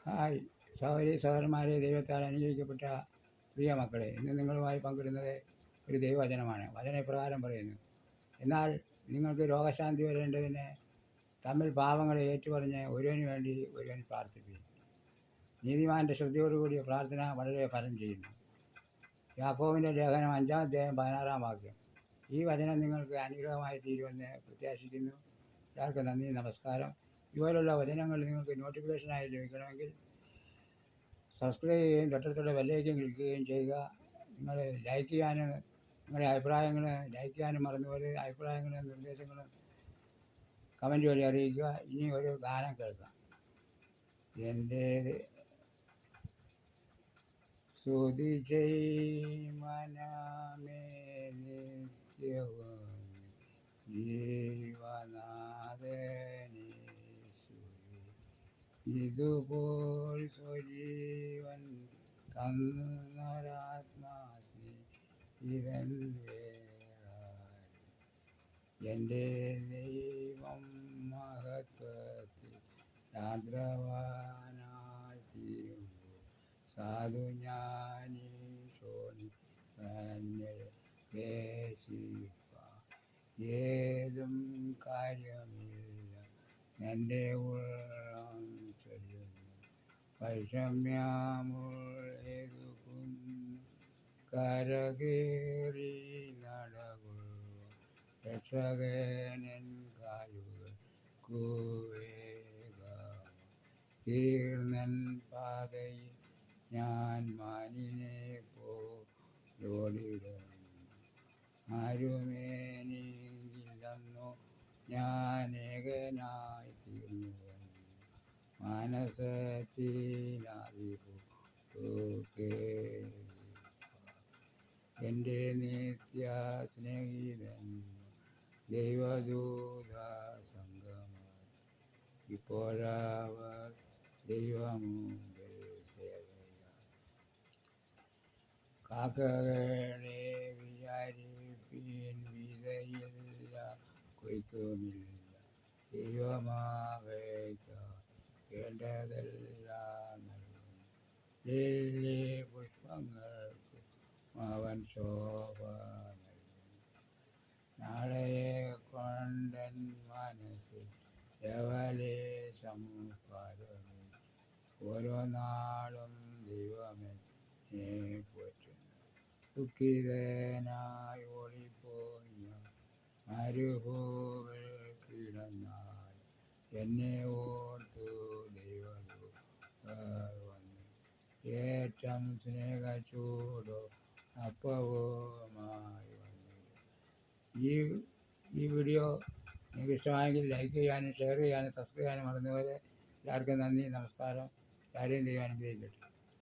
Hi സഹോദരി സഹോദരന്മാരെ, ദൈവത്താൽ അനുഗ്രഹിക്കപ്പെട്ട പ്രിയ മക്കളെ, ഇന്ന് നിങ്ങളുമായി പങ്കിടുന്നത് ഒരു ദൈവവചനമാണ്. വചനം ഇപ്രകാരം പറയുന്നു: എന്നാൽ നിങ്ങൾക്ക് രോഗശാന്തി വരേണ്ടതിന് തമ്മിൽ പാപങ്ങളെ ഏറ്റുപറഞ്ഞ് ഒരുവന് വേണ്ടി ഒരുവൻ പ്രാർത്ഥിപ്പിക്കും. നീതിമാൻ്റെ ശ്രദ്ധയോടുകൂടിയ പ്രാർത്ഥന വളരെ ഫലം ചെയ്യുന്നു. യാക്കോബിൻ്റെ ലേഖനം 5-ാം അധ്യായം 16-ാം വാക്യം. ഈ വചനം നിങ്ങൾക്ക് അനുഗ്രഹമായി തീരുമെന്ന് പ്രത്യാശിക്കുന്നു. എല്ലാവർക്കും നന്ദി, നമസ്കാരം. ഇതുപോലുള്ള വചനങ്ങൾ നിങ്ങൾക്ക് നോട്ടിഫിക്കേഷനായി ലഭിക്കണമെങ്കിൽ സബ്സ്ക്രൈബ് ചെയ്യുകയും തൊട്ടടുത്തുള്ള ബെല്ലൈക്കൻ ക്ലിക്ക് ചെയ്യുകയും ചെയ്യുക. നിങ്ങൾ ലൈക്ക് ചെയ്യാനും നിങ്ങളുടെ അഭിപ്രായങ്ങൾ ലൈക്ക് ചെയ്യാനും മറന്നുപോലെ അഭിപ്രായങ്ങളും നിർദ്ദേശങ്ങളും കമൻറ്റ് വഴി അറിയിക്കുക. ഇനി ഒരു ഗാനം കേൾക്കാം. എൻ്റെ സ്തുതി മനമേ നിത്യവും ജീവനാഥനീശുവേ, ഇതുപോൽ സ്വജീവൻ തന്നൊരാത്മാവിനെ ഇതൻ വേറായി. എൻ്റെ ദൈവം മഹത്വത്തിൽ ആദ്രവാനായി തീരുമ്പോൾ സാധു ഞാനീശോനി തന്നെ ദേശിപ്പാൻ ഏതും കാര്യമില്ല. എൻ്റെ ഉള്ളം ചൊല്ലുന്നു വൈഷമ്യമുള്ളേതു കുന്നു കരകേറി നടകൊള്ളുക രക്ഷകനൻ കാലുകൾ കൂവേഗ തീർന്നൻ പാതയിൽ ഞാൻ മാനിനെ പോലോടിടുന്നു. ആരുമേനിയില്ലെന്നോ ഞാൻ ഏകനായി തീർന്നുവെന്ന് മാനസത്തിലറിവു എൻ്റെ നിത്യ സ്നേഹിതൻ ദൈവദൂത സംഗമം ഇപ്പോഴവർ ദൈവമുമ്പിൽ സേവയായി. കാക്കകളെ വിചാരിപ്പീൻ, വിതയില്ല കൊയ്ത്തുമില്ല, ദൈവമാകയ്ക്ക വേണ്ടതെല്ലാം നൽകുന്നു. ലില്ലി പുഷ്പങ്ങൾക്ക് അവൻ ശോഭ നൽകുന്നു. നാളെയെ കൊണ്ടൻ മനസ്സിൽ ലവലേശം പരമേ, ഓരോ നാളും ദൈവമേ പോറ്റുന്നു. ദുഃഖിതനായി ഓടിപ്പോയി ഞാൻ മരുഭൂവിൽ കിടന്നാൽ എന്നെ ഓർത്തു ദൈവദൂതർ വന്നു. ഏറ്റം സ്നേഹച്ചൂടോ അപ്പവുമായി വന്നു. ഈ വീഡിയോ നിങ്ങൾക്ക് ഇഷ്ടമായെങ്കിൽ ലൈക്ക് ചെയ്യാനും ഷെയർ ചെയ്യാനും സബ്സ്ക്രൈബ് ചെയ്യാനും മറന്നുപോലെ. എല്ലാവർക്കും നന്ദി, നമസ്കാരം. ആരെയും ദൈവം അനുഗ്രഹിക്കട്ടെ.